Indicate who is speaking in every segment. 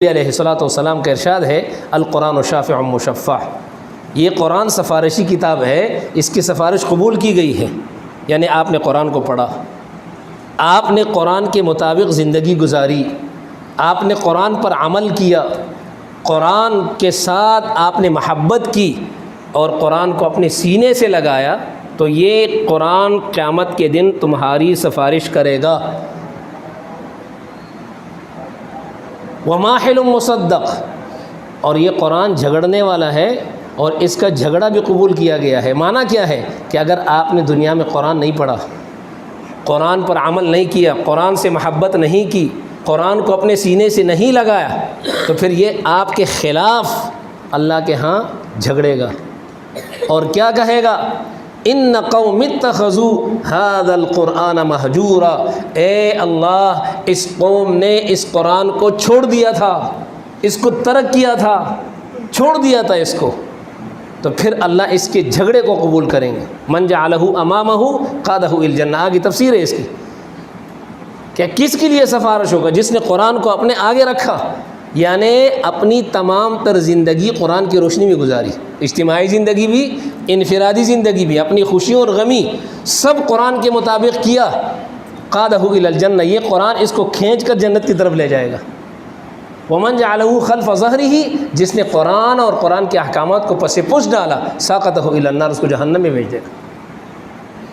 Speaker 1: علیہ الصلوۃ والسلام کا ارشاد ہے القرآن شافع مشفع، یہ قرآن سفارشی کتاب ہے، اس کی سفارش قبول کی گئی ہے۔ یعنی آپ نے قرآن کو پڑھا، آپ نے قرآن کے مطابق زندگی گزاری، آپ نے قرآن پر عمل کیا، قرآن کے ساتھ آپ نے محبت کی اور قرآن کو اپنے سینے سے لگایا، تو یہ قرآن قیامت کے دن تمہاری سفارش کرے گا۔ وماحل مصدق، اور یہ قرآن جھگڑنے والا ہے اور اس کا جھگڑا بھی قبول کیا گیا ہے۔ معنی کیا ہے کہ اگر آپ نے دنیا میں قرآن نہیں پڑھا، قرآن پر عمل نہیں کیا، قرآن سے محبت نہیں کی، قرآن کو اپنے سینے سے نہیں لگایا، تو پھر یہ آپ کے خلاف اللہ کے ہاں جھگڑے گا اور کیا کہے گا؟ ان قوم اتخذوا هذا القرآن مہجورا، اے اللہ اس قوم نے اس قرآن کو چھوڑ دیا تھا، اس کو ترک کیا تھا، چھوڑ دیا تھا اس کو، تو پھر اللہ اس کے جھگڑے کو قبول کریں گے۔ من جعلہ امامہ قادہ الی الجنہ، آگے تفسیر ہے اس کی، کہ کس کے لیے سفارش ہوگا؟ جس نے قرآن کو اپنے آگے رکھا، یعنی اپنی تمام تر زندگی قرآن کی روشنی میں گزاری، اجتماعی زندگی بھی، انفرادی زندگی بھی، اپنی خوشیوں اور غمی سب قرآن کے مطابق کیا، قادہ الی الجنہ، یہ قرآن اس کو کھینچ کر جنت کی طرف لے جائے گا۔ ومن جعلہ خلف ظہرہ، جس نے قرآن اور قرآن کے احکامات کو پس پش ڈالا، ساقطہ الی النار، اس کو جہنم میں بھیج دے گا،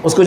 Speaker 1: اس کو